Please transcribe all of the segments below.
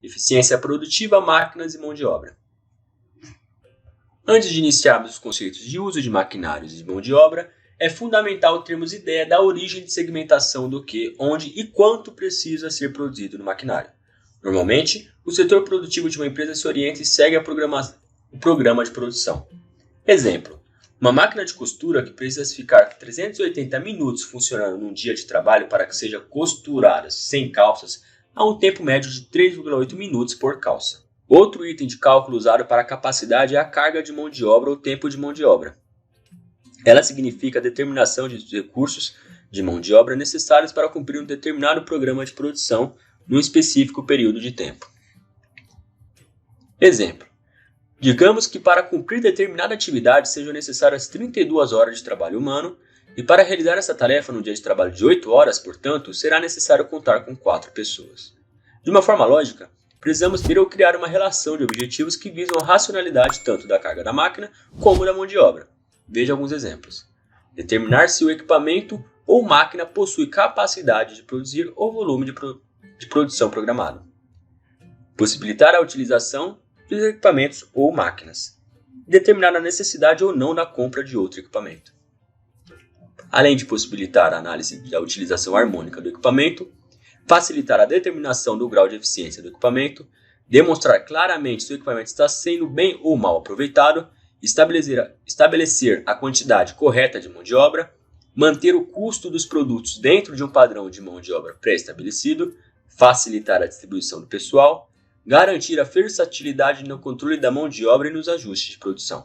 eficiência produtiva, máquinas e mão de obra. Antes de iniciarmos os conceitos de uso de maquinários e mão de obra, é fundamental termos ideia da origem de segmentação do que, onde e quanto precisa ser produzido no maquinário. Normalmente, o setor produtivo de uma empresa se orienta e segue o programa de produção. Exemplo: uma máquina de costura que precisa ficar 380 minutos funcionando num dia de trabalho para que seja costurada 100 calças a um tempo médio de 3,8 minutos por calça. Outro item de cálculo usado para a capacidade é a carga de mão de obra ou tempo de mão de obra. Ela significa a determinação de recursos de mão de obra necessários para cumprir um determinado programa de produção num específico período de tempo. Exemplo: digamos que para cumprir determinada atividade sejam necessárias 32 horas de trabalho humano e para realizar essa tarefa no dia de trabalho de 8 horas, portanto, será necessário contar com 4 pessoas. De uma forma lógica, precisamos ter ou criar uma relação de objetivos que visam a racionalidade tanto da carga da máquina como da mão de obra. Veja alguns exemplos. Determinar se o equipamento ou máquina possui capacidade de produzir ou volume de produção programado. Possibilitar a utilização dos equipamentos ou máquinas. Determinar a necessidade ou não da compra de outro equipamento. Além de possibilitar a análise da utilização harmônica do equipamento, facilitar a determinação do grau de eficiência do equipamento, demonstrar claramente se o equipamento está sendo bem ou mal aproveitado, estabelecer a quantidade correta de mão de obra, manter o custo dos produtos dentro de um padrão de mão de obra pré-estabelecido, facilitar a distribuição do pessoal, garantir a versatilidade no controle da mão de obra e nos ajustes de produção.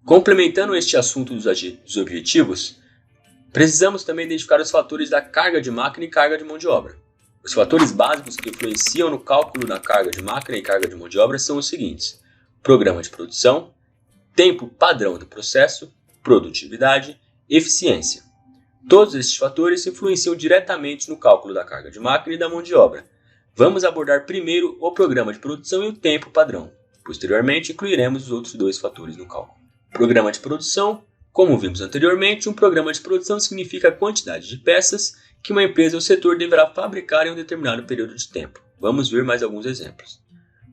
Complementando este assunto dos objetivos, precisamos também identificar os fatores da carga de máquina e carga de mão de obra. Os fatores básicos que influenciam no cálculo da carga de máquina e carga de mão de obra são os seguintes: programa de produção, tempo padrão do processo, produtividade, eficiência. Todos estes fatores influenciam diretamente no cálculo da carga de máquina e da mão de obra. Vamos abordar primeiro o programa de produção e o tempo padrão. Posteriormente, incluiremos os outros dois fatores no cálculo. Programa de produção. Como vimos anteriormente, um programa de produção significa a quantidade de peças que uma empresa ou setor deverá fabricar em um determinado período de tempo. Vamos ver mais alguns exemplos.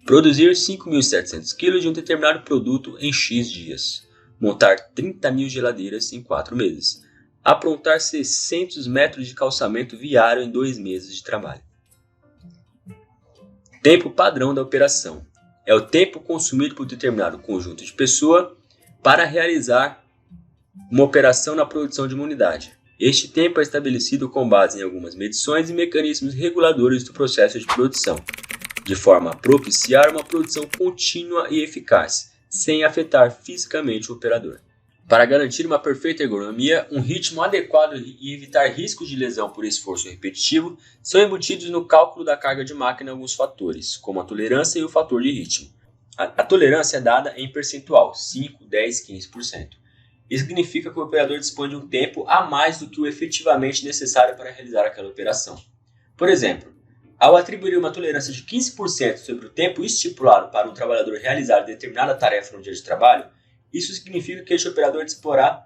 Produzir 5.700 kg de um determinado produto em X dias. Montar 30.000 geladeiras em 4 meses. Aprontar 600 metros de calçamento viário em 2 meses de trabalho. Tempo padrão da operação. É o tempo consumido por determinado conjunto de pessoas para realizar uma operação na produção de uma unidade. Este tempo é estabelecido com base em algumas medições e mecanismos reguladores do processo de produção, de forma a propiciar uma produção contínua e eficaz, sem afetar fisicamente o operador. Para garantir uma perfeita ergonomia, um ritmo adequado e evitar riscos de lesão por esforço repetitivo são embutidos no cálculo da carga de máquina alguns fatores, como a tolerância e o fator de ritmo. A tolerância é dada em percentual, 5, 10, 15%. Isso significa que o operador dispõe de um tempo a mais do que o efetivamente necessário para realizar aquela operação. Por exemplo, ao atribuir uma tolerância de 15% sobre o tempo estipulado para um trabalhador realizar determinada tarefa no dia de trabalho, isso significa que este operador disporá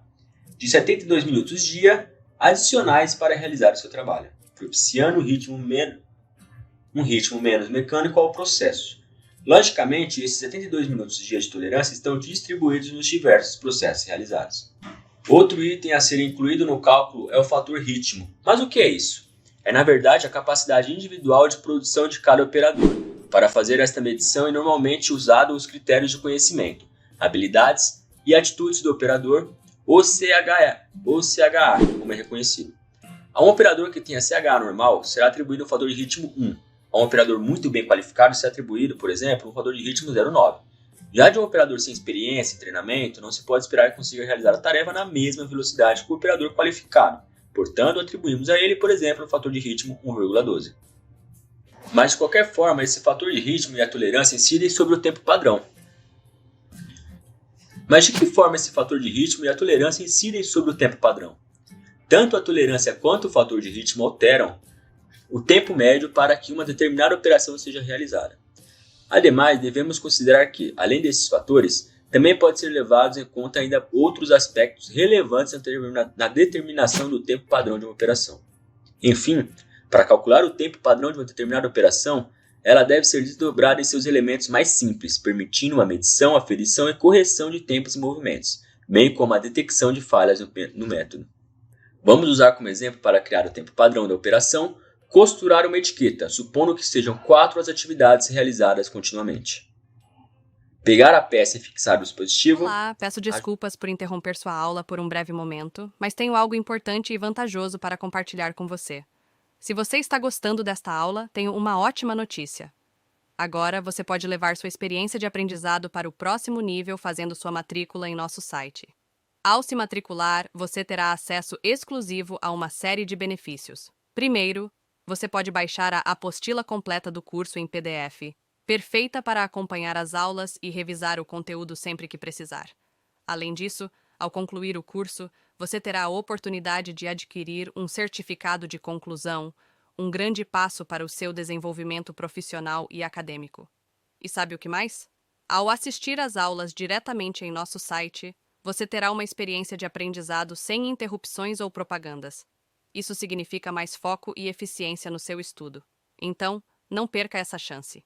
de 72 minutos dia adicionais para realizar o seu trabalho, propiciando um ritmo menos mecânico ao processo. Logicamente, esses 72 minutos dia de tolerância estão distribuídos nos diversos processos realizados. Outro item a ser incluído no cálculo é o fator ritmo. Mas o que é isso? É, na verdade, a capacidade individual de produção de cada operador. Para fazer esta medição é normalmente usado os critérios de conhecimento, habilidades e atitudes do operador, ou CHA, como é reconhecido. A um operador que tenha CHA normal, será atribuído o fator de ritmo 1. A um operador muito bem qualificado, será atribuído, por exemplo, um fator de ritmo 0,9. Já de um operador sem experiência e treinamento, não se pode esperar que consiga realizar a tarefa na mesma velocidade que o operador qualificado. Portanto, atribuímos a ele, por exemplo, o fator de ritmo 1,12. Mas, de qualquer forma, esse fator de ritmo e a tolerância incidem sobre o tempo padrão. Mas de que forma esse fator de ritmo e a tolerância incidem sobre o tempo padrão? Tanto a tolerância quanto o fator de ritmo alteram o tempo médio para que uma determinada operação seja realizada. Ademais, devemos considerar que, além desses fatores, também pode ser levados em conta ainda outros aspectos relevantes na determinação do tempo padrão de uma operação. Enfim, para calcular o tempo padrão de uma determinada operação, ela deve ser desdobrada em seus elementos mais simples, permitindo a medição, aferição e correção de tempos e movimentos, bem como a detecção de falhas no método. Vamos usar como exemplo para criar o tempo padrão da operação, costurar uma etiqueta, supondo que sejam 4 as atividades realizadas continuamente. Pegar a peça e fixar o dispositivo. Olá, peço desculpas por interromper sua aula por um breve momento, mas tenho algo importante e vantajoso para compartilhar com você. Se você está gostando desta aula, tenho uma ótima notícia. Agora você pode levar sua experiência de aprendizado para o próximo nível fazendo sua matrícula em nosso site. Ao se matricular, você terá acesso exclusivo a uma série de benefícios. Primeiro, você pode baixar a apostila completa do curso em PDF, perfeita para acompanhar as aulas e revisar o conteúdo sempre que precisar. Além disso, ao concluir o curso, você terá a oportunidade de adquirir um certificado de conclusão, um grande passo para o seu desenvolvimento profissional e acadêmico. E sabe o que mais? Ao assistir às aulas diretamente em nosso site, você terá uma experiência de aprendizado sem interrupções ou propagandas. Isso significa mais foco e eficiência no seu estudo. Então, não perca essa chance.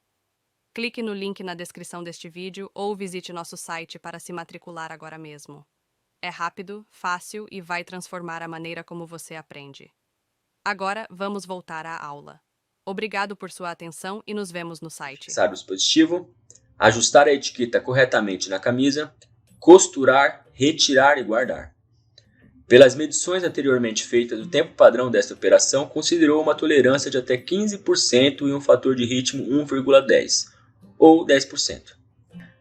Clique no link na descrição deste vídeo ou visite nosso site para se matricular agora mesmo. É rápido, fácil e vai transformar a maneira como você aprende. Agora, vamos voltar à aula. Obrigado por sua atenção e nos vemos no site. Fixar o dispositivo, ajustar a etiqueta corretamente na camisa, costurar, retirar e guardar. Pelas medições anteriormente feitas, o tempo padrão desta operação considerou uma tolerância de até 15% e um fator de ritmo 1,10, ou 10%.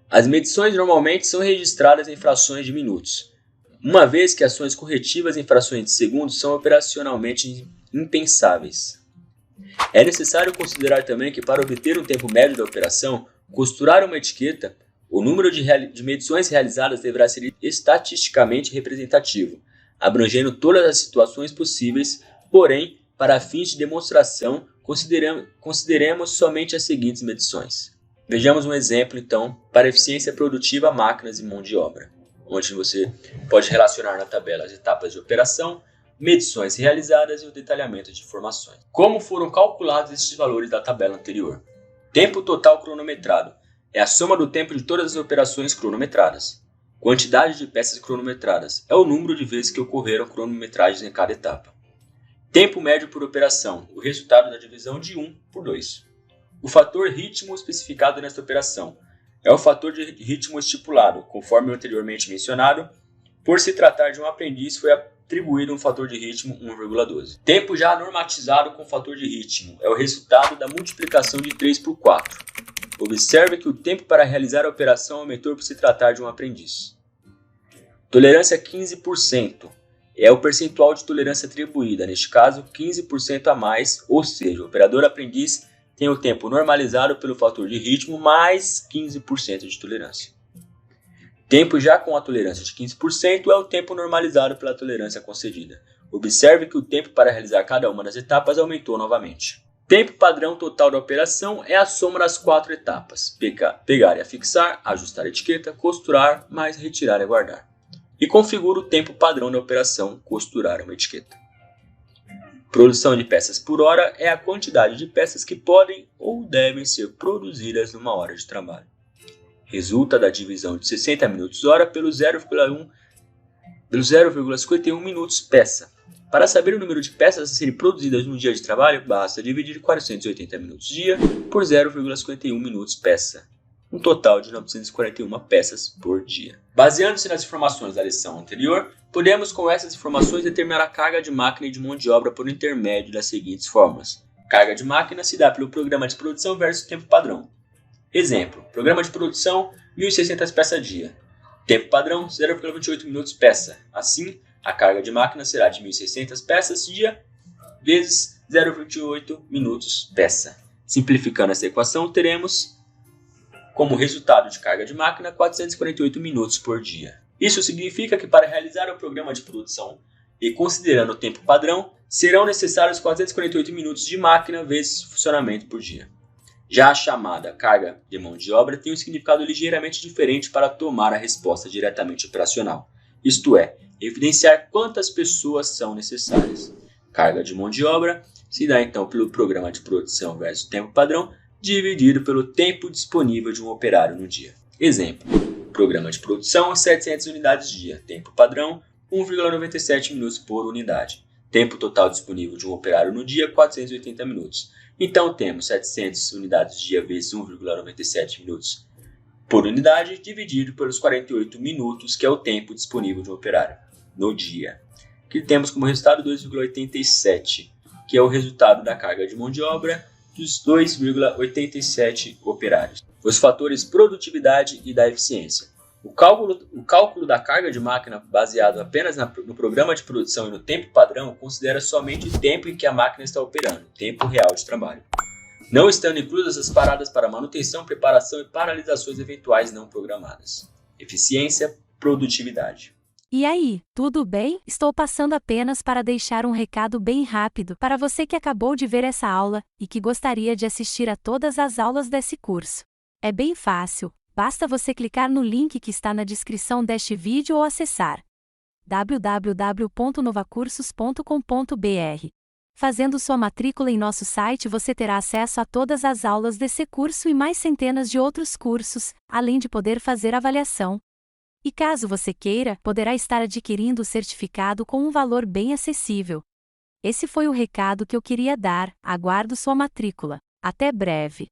As medições normalmente são registradas em frações de minutos, uma vez que ações corretivas em frações de segundos são operacionalmente impensáveis. É necessário considerar também que para obter um tempo médio da operação, costurar uma etiqueta, o número de medições realizadas deverá ser estatisticamente representativo, abrangendo todas as situações possíveis, porém, para fins de demonstração, consideremos somente as seguintes medições. Vejamos um exemplo, então, para eficiência produtiva, máquinas e mão de obra, onde você pode relacionar na tabela as etapas de operação, medições realizadas e o detalhamento de informações. Como foram calculados esses valores da tabela anterior? Tempo total cronometrado é a soma do tempo de todas as operações cronometradas. Quantidade de peças cronometradas é o número de vezes que ocorreram cronometragens em cada etapa. Tempo médio por operação, o resultado da divisão de 1 por 2. O fator ritmo especificado nesta operação é o fator de ritmo estipulado, conforme o anteriormente mencionado. Por se tratar de um aprendiz, foi atribuído um fator de ritmo 1,12. Tempo já normatizado com fator de ritmo é o resultado da multiplicação de 3 por 4. Observe que o tempo para realizar a operação aumentou por se tratar de um aprendiz. Tolerância 15% é o percentual de tolerância atribuída, neste caso 15% a mais, ou seja, o operador aprendiz tem o tempo normalizado pelo fator de ritmo mais 15% de tolerância. Tempo já com a tolerância de 15% é o tempo normalizado pela tolerância concedida. Observe que o tempo para realizar cada uma das etapas aumentou novamente. Tempo padrão total da operação é a soma das 4 etapas: pegar e afixar, ajustar a etiqueta, costurar, mais retirar e guardar. E configura o tempo padrão da operação costurar uma etiqueta. Produção de peças por hora é a quantidade de peças que podem ou devem ser produzidas numa hora de trabalho. Resulta da divisão de 60 minutos hora pelo 0,51 minutos peça. Para saber o número de peças a serem produzidas no dia de trabalho, basta dividir 480 minutos dia por 0,51 minutos peça, um total de 941 peças por dia. Baseando-se nas informações da lição anterior, podemos com essas informações determinar a carga de máquina e de mão de obra por intermédio das seguintes fórmulas. Carga de máquina se dá pelo programa de produção versus tempo padrão. Exemplo, programa de produção 1.600 peças dia. Tempo padrão 0,28 minutos peça. Assim, a carga de máquina será de 1.600 peças dia vezes 0,28 minutos peça. Simplificando essa equação, teremos como resultado de carga de máquina 448 minutos por dia. Isso significa que para realizar o programa de produção e considerando o tempo padrão, serão necessários 448 minutos de máquina vezes funcionamento por dia. Já a chamada carga de mão de obra tem um significado ligeiramente diferente para tomar a resposta diretamente operacional, isto é, evidenciar quantas pessoas são necessárias. Carga de mão de obra se dá então pelo programa de produção versus tempo padrão, dividido pelo tempo disponível de um operário no dia. Exemplo: programa de produção 700 unidades dia, tempo padrão 1,97 minutos por unidade. Tempo total disponível de um operário no dia 480 minutos. Então temos 700 unidades dia vezes 1,97 minutos por unidade dividido pelos 48 minutos, que é o tempo disponível de um operário no dia. Que temos como resultado 2,87, que é o resultado da carga de mão de obra dos 2,87 operários. Os fatores produtividade e da eficiência. O cálculo da carga de máquina baseado apenas no programa de produção e no tempo padrão considera somente o tempo em que a máquina está operando, tempo real de trabalho, não estando inclusas as paradas para manutenção, preparação e paralisações eventuais não programadas. Eficiência, produtividade. E aí, tudo bem? Estou passando apenas para deixar um recado bem rápido para você que acabou de ver essa aula e que gostaria de assistir a todas as aulas desse curso. É bem fácil, basta você clicar no link que está na descrição deste vídeo ou acessar www.novacursos.com.br. Fazendo sua matrícula em nosso site, você terá acesso a todas as aulas desse curso e mais centenas de outros cursos, além de poder fazer avaliação. E caso você queira, poderá estar adquirindo o certificado com um valor bem acessível. Esse foi o recado que eu queria dar, aguardo sua matrícula. Até breve!